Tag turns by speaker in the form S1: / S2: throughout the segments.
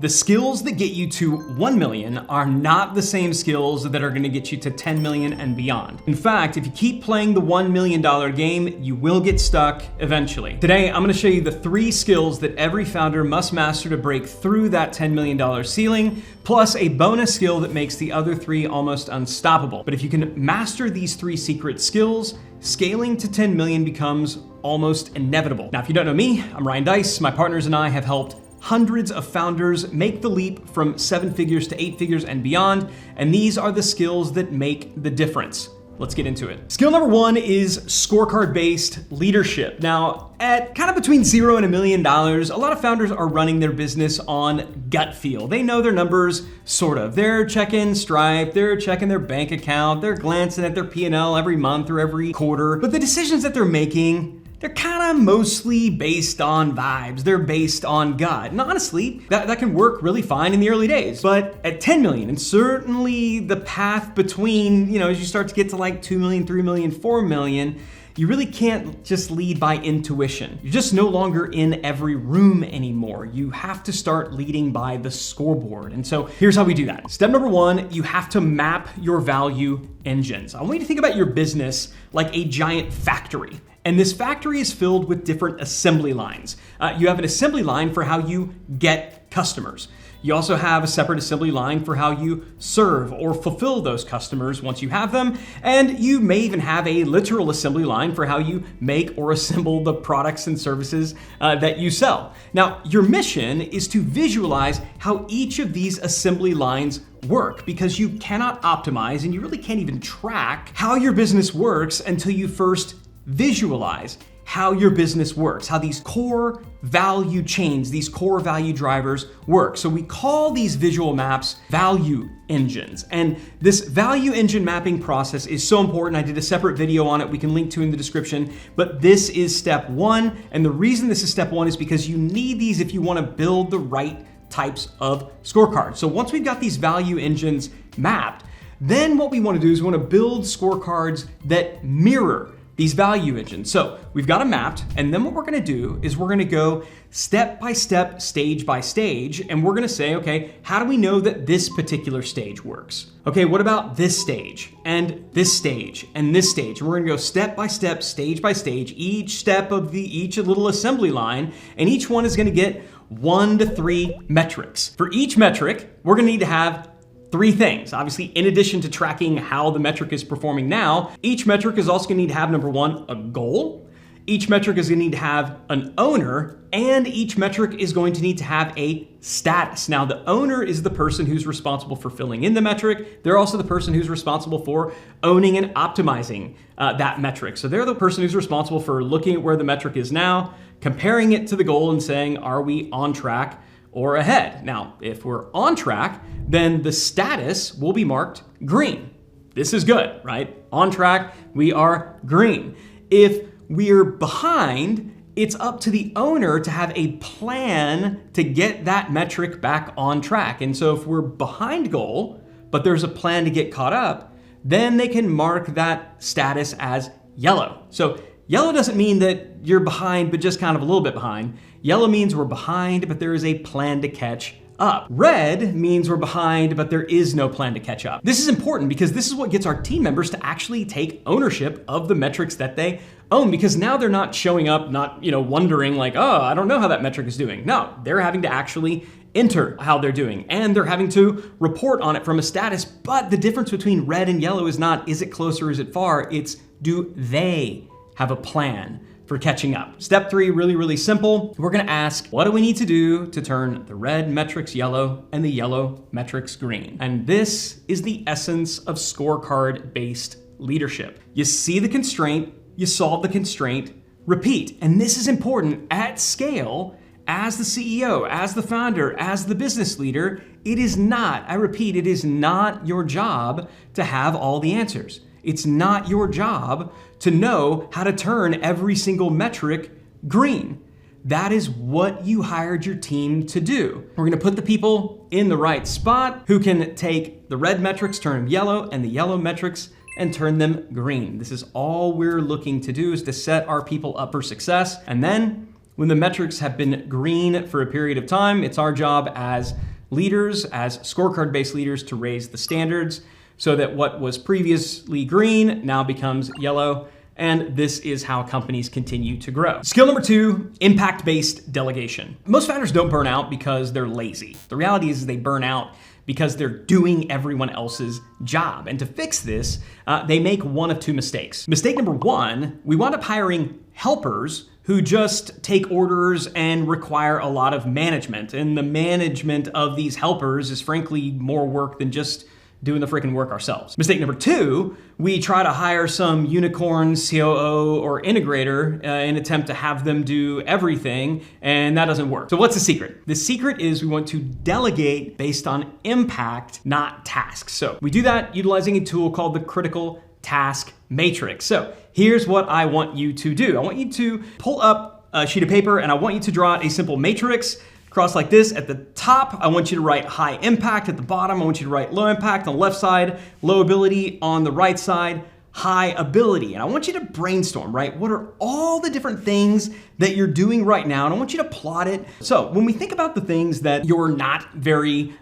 S1: The skills that get you to 1 million are not the same skills that are gonna get you to 10 million and beyond. In fact, if you keep playing the $1 million game, you will get stuck eventually. Today, I'm gonna show you the 3 skills that every founder must master to break through that $10 million ceiling, plus a bonus skill that makes the other 3 almost unstoppable. But if you can master these 3 secret skills, scaling to 10 million becomes almost inevitable. Now, if you don't know me, I'm Ryan Deiss. My partners and I have helped hundreds of founders make the leap from 7 figures to 8 figures and beyond, and these are the skills that make the difference. Let's get into it. Skill number 1 is scorecard-based leadership. Now, at kind of between $0 and $1 million, a lot of founders are running their business on gut feel. They know their numbers, sort of. They're checking Stripe, they're checking their bank account, they're glancing at their P&L every month or every quarter, but the decisions that they're making, they're kind of mostly based on vibes. They're based on gut. And honestly, that can work really fine in the early days. But at 10 million, and certainly the path between, as you start to get to like 2 million, 3 million, 4 million, you really can't just lead by intuition. You're just no longer in every room anymore. You have to start leading by the scoreboard. And so here's how we do that. Step number 1, you have to map your value engines. I want you to think about your business like a giant factory. And this factory is filled with different assembly lines. You have an assembly line for how you get customers. You also have a separate assembly line for how you serve or fulfill those customers once you have them. And you may even have a literal assembly line for how you make or assemble the products and services that you sell. Now, your mission is to visualize how each of these assembly lines work, because you cannot optimize and you really can't even track how your business works until you first visualize how your business works, how these core value chains, these core value drivers work. So we call these visual maps value engines. And this value engine mapping process is so important. I did a separate video on it we can link to in the description, but this is step 1. And the reason this is step 1 is because you need these if you want to build the right types of scorecards. So once we've got these value engines mapped, then what we want to do is we want to build scorecards that mirror these value engines. So we've got them mapped, and then what we're gonna do is we're gonna go step by step, stage by stage, and we're gonna say, okay, how do we know that this particular stage works? Okay, what about this stage, and this stage, and this stage? And we're gonna go step by step, stage by stage, each step of each little assembly line, and each one is gonna get 1 to 3 metrics. For each metric, we're gonna need to have 3 things. Obviously, in addition to tracking how the metric is performing now, each metric is also gonna need to have, number 1, a goal. Each metric is gonna need to have an owner, and each metric is going to need to have a status. Now, the owner is the person who's responsible for filling in the metric. They're also the person who's responsible for owning and optimizing that metric. So they're the person who's responsible for looking at where the metric is now, comparing it to the goal and saying, are we on track or ahead? Now, if we're on track, then the status will be marked green. This is good, right? On track, we are green. If we're behind, it's up to the owner to have a plan to get that metric back on track. And so if we're behind goal, but there's a plan to get caught up, then they can mark that status as yellow. So yellow doesn't mean that you're behind, but just kind of a little bit behind. Yellow means we're behind, but there is a plan to catch up. Red means we're behind, but there is no plan to catch up. This is important because this is what gets our team members to actually take ownership of the metrics that they own, because now they're not showing up, not, wondering like, oh, I don't know how that metric is doing. No, they're having to actually enter how they're doing, and they're having to report on it from a status. But the difference between red and yellow is not, is it close or is it far? It's, do they have a plan for catching up? Step 3, really, really simple. We're gonna ask, what do we need to do to turn the red metrics yellow and the yellow metrics green? And this is the essence of scorecard-based leadership. You see the constraint, you solve the constraint, repeat. And this is important at scale. As the CEO, as the founder, as the business leader, it is not, I repeat, it is not your job to have all the answers. It's not your job to know how to turn every single metric green. That is what you hired your team to do. We're gonna put the people in the right spot who can take the red metrics, turn them yellow, and the yellow metrics and turn them green. This is all we're looking to do, is to set our people up for success. And then When the metrics have been green for a period of time, it's our job as leaders, as scorecard-based leaders, to raise the standards so that what was previously green now becomes yellow. And this is how companies continue to grow. Skill number 2, impact-based delegation. Most founders don't burn out because they're lazy. The reality is they burn out because they're doing everyone else's job. And to fix this, they make one of two mistakes. Mistake number 1, we wind up hiring helpers who just take orders and require a lot of management. And the management of these helpers is frankly more work than just doing the freaking work ourselves. Mistake number 2, we try to hire some unicorn COO or integrator in an attempt to have them do everything, and that doesn't work. So what's the secret? The secret is we want to delegate based on impact, not tasks. So we do that utilizing a tool called the critical task matrix. So here's what I want you to do. I want you to pull up a sheet of paper and I want you to draw out a simple matrix cross like this. At the top, I want you to write high impact. At the bottom, I want you to write low impact on the left side, low ability on the right side, high ability. And I want you to brainstorm, right? What are all the different things that you're doing right now? And I want you to plot it. So when we think about the things that you're not very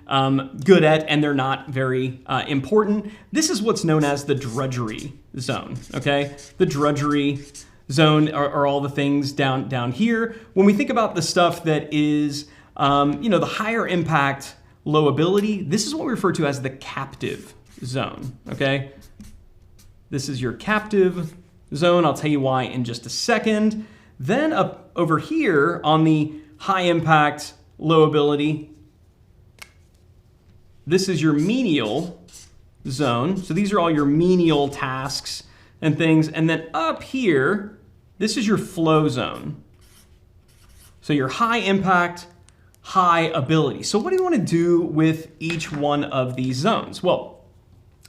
S1: good at and they're not very important, this is what's known as the drudgery zone, okay? The drudgery zone are all the things down here. When we think about the stuff that is the higher impact, low ability, this is what we refer to as the captive zone, okay? This is your captive zone. I'll tell you why in just a second. Then up over here on the high impact, low ability, this is your menial zone. So these are all your menial tasks and things. And then up here, this is your flow zone. So your high impact, high ability. So what do you want to do with each one of these zones? Well,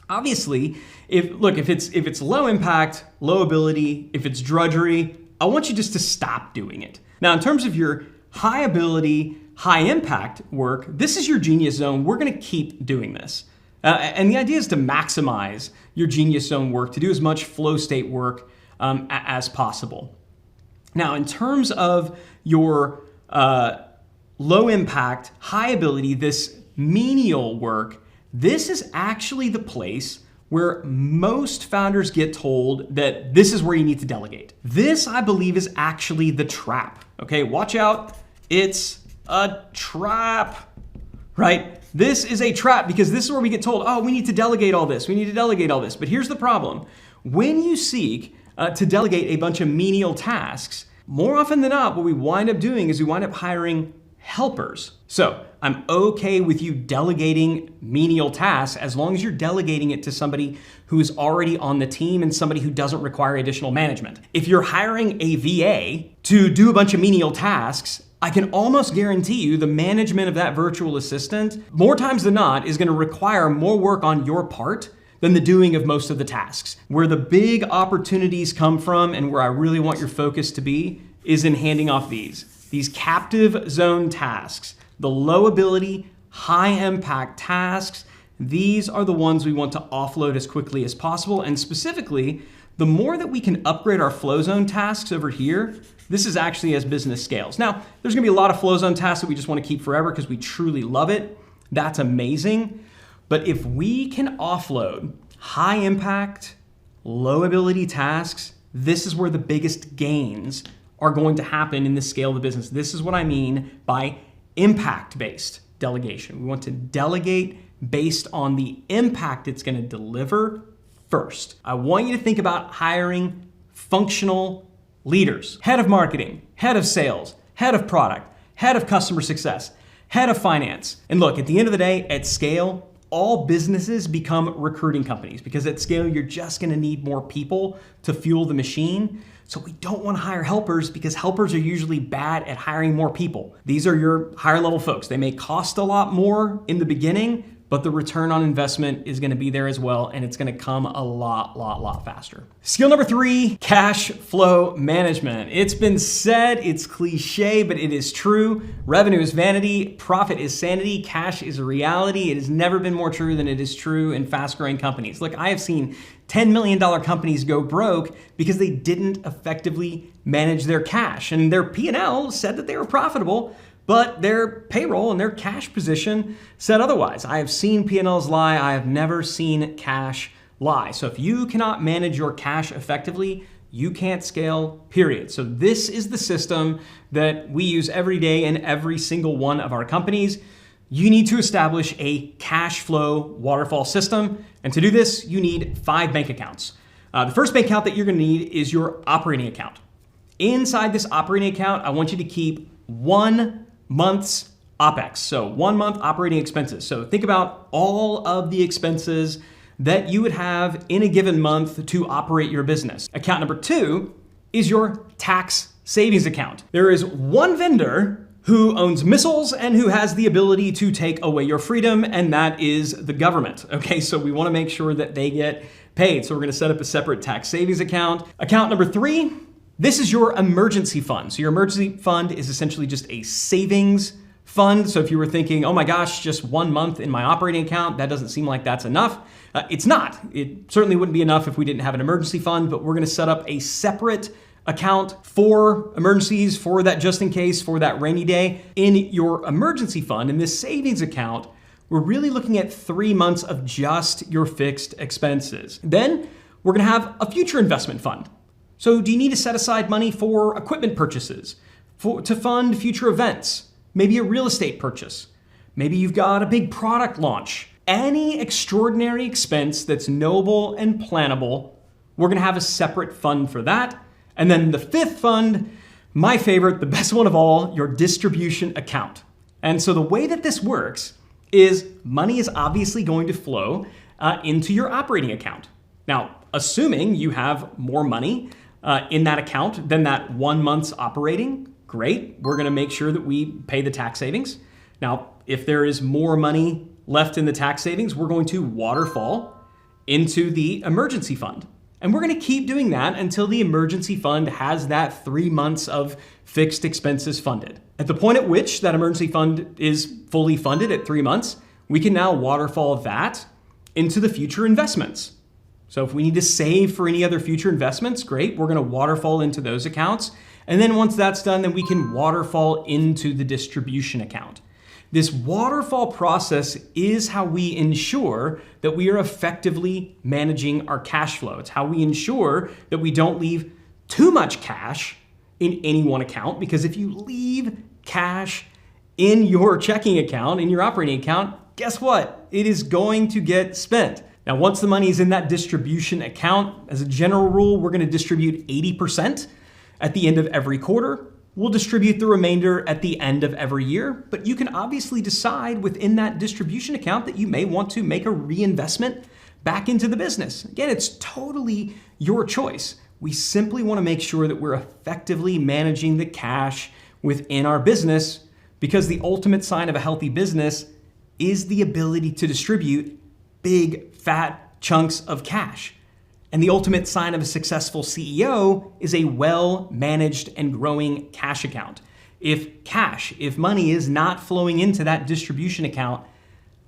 S1: obviously, if it's low impact, low ability, if it's drudgery, I want you just to stop doing it. Now, in terms of your high ability, high impact work, this is your genius zone. We're going to keep doing this. And the idea is to maximize your genius zone work, to do as much flow state work as possible. Now, in terms of your low impact, high ability, this menial work, this is actually the place where most founders get told that this is where you need to delegate. This, I believe, is actually the trap. Okay, watch out. It's a trap, right? This is a trap because this is where we get told, oh, we need to delegate all this. We need to delegate all this. But here's the problem. When you seek to delegate a bunch of menial tasks, more often than not, what we wind up doing is we wind up hiring helpers. So I'm okay with you delegating menial tasks as long as you're delegating it to somebody who is already on the team and somebody who doesn't require additional management. If you're hiring a VA to do a bunch of menial tasks, I can almost guarantee you the management of that virtual assistant, more times than not, is going to require more work on your part than the doing of most of the tasks. Where the big opportunities come from and where I really want your focus to be is in handing off these captive zone tasks, the low ability, high impact tasks. These are the ones we want to offload as quickly as possible. And specifically, the more that we can upgrade our flow zone tasks over here, this is actually as business scales. Now, there's gonna be a lot of flow zone tasks that we just wanna keep forever because we truly love it. That's amazing. But if we can offload high impact, low ability tasks, this is where the biggest gains are going to happen in the scale of the business. This is what I mean by impact-based delegation. We want to delegate based on the impact it's going to deliver first. I want you to think about hiring functional leaders, head of marketing, head of sales, head of product, head of customer success, head of finance. And look, at the end of the day, at scale, all businesses become recruiting companies because at scale, you're just going to need more people to fuel the machine. So we don't want to hire helpers because helpers are usually bad at hiring more people. These are your higher level folks. They may cost a lot more in the beginning, but the return on investment is gonna be there as well, and it's gonna come a lot faster. Skill number 3, cash flow management. It's been said, it's cliche, but it is true. Revenue is vanity, profit is sanity, cash is a reality. It has never been more true than it is true in fast-growing companies. Look, I have seen $10 million companies go broke because they didn't effectively manage their cash, and their P&L said that they were profitable, but their payroll and their cash position said otherwise. I have seen P&Ls lie. I have never seen cash lie. So if you cannot manage your cash effectively, you can't scale, period. So this is the system that we use every day in every single one of our companies. You need to establish a cash flow waterfall system. And to do this, you need 5 bank accounts. The first bank account that you're gonna need is your operating account. Inside this operating account, I want you to keep 1 month's OPEX, so 1 month operating expenses. So think about all of the expenses that you would have in a given month to operate your business. Account number 2 is your tax savings account. There is one vendor who owns missiles and who has the ability to take away your freedom, and that is the government. Okay, so we wanna make sure that they get paid. So we're gonna set up a separate tax savings account. Account number 3, this is your emergency fund. So your emergency fund is essentially just a savings fund. So if you were thinking, oh my gosh, just 1 month in my operating account, that doesn't seem like that's enough. It's not. It certainly wouldn't be enough if we didn't have an emergency fund, but we're gonna set up a separate account for emergencies, for that just in case, for that rainy day. In your emergency fund, in this savings account, we're really looking at 3 months of just your fixed expenses. Then we're gonna have a future investment fund. So do you need to set aside money for equipment purchases, to fund future events, maybe a real estate purchase? Maybe you've got a big product launch. Any extraordinary expense that's knowable and plannable, we're gonna have a separate fund for that. And then the 5th fund, my favorite, the best one of all, your distribution account. And so the way that this works is money is obviously going to flow into your operating account. Now, assuming you have more money in that account than that 1 month's operating, great. We're gonna make sure that we pay the tax savings. Now, if there is more money left in the tax savings, we're going to waterfall into the emergency fund. And we're gonna keep doing that until the emergency fund has that 3 months of fixed expenses funded. At the point at which that emergency fund is fully funded at 3 months, we can now waterfall that into the future investments. So if we need to save for any other future investments, great, we're gonna waterfall into those accounts. And then once that's done, then we can waterfall into the distribution account. This waterfall process is how we ensure that we are effectively managing our cash flow. It's how we ensure that we don't leave too much cash in any one account, because if you leave cash in your checking account, in your operating account, guess what? It is going to get spent. Now, once the money is in that distribution account, as a general rule, we're gonna distribute 80% at the end of every quarter. We'll distribute the remainder at the end of every year, but you can obviously decide within that distribution account that you may want to make a reinvestment back into the business. Again, it's totally your choice. We simply wanna make sure that we're effectively managing the cash within our business, because the ultimate sign of a healthy business is the ability to distribute big, fat chunks of cash. And the ultimate sign of a successful CEO is a well-managed and growing cash account. If money is not flowing into that distribution account,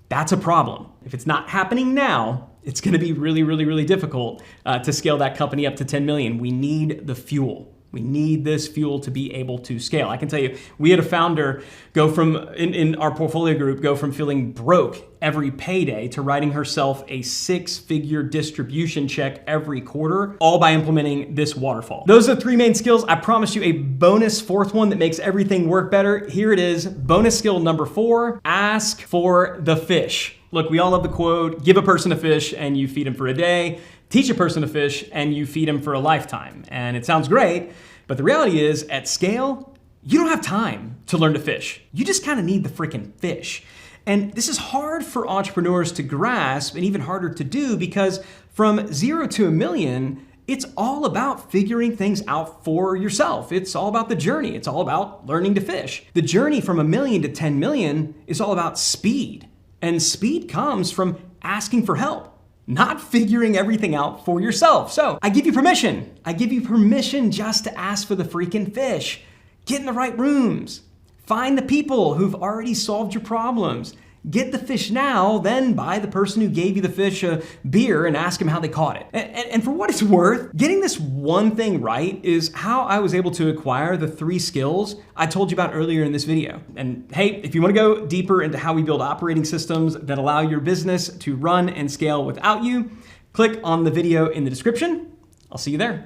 S1: that's a problem. If it's not happening now, it's gonna be really difficult to scale that company up to 10 million. We need the fuel. We need this fuel to be able to scale. I can tell you, we had a founder go from, in our portfolio group, go from feeling broke every payday to writing herself a 6-figure distribution check every quarter, all by implementing this waterfall. Those are 3 main skills. I promised you a bonus 4th one that makes everything work better. Here it is, bonus skill number 4, ask for the fish. Look, we all love the quote, give a person a fish and you feed him for a day. Teach a person to fish and you feed him for a lifetime. And it sounds great, but the reality is at scale, you don't have time to learn to fish. You just kind of need the freaking fish. And this is hard for entrepreneurs to grasp and even harder to do, because from 0 to $1 million, it's all about figuring things out for yourself. It's all about the journey. It's all about learning to fish. The journey from $1 million to 10 million is all about speed. And speed comes from asking for help, not figuring everything out for yourself. So I give you permission. I give you permission just to ask for the freaking fish. Get in the right rooms. Find the people who've already solved your problems. Get the fish now, then buy the person who gave you the fish a beer and ask them how they caught it. And for what it's worth, getting this one thing right is how I was able to acquire the 3 skills I told you about earlier in this video. And hey, if you want to go deeper into how we build operating systems that allow your business to run and scale without you, click on the video in the description. I'll see you there.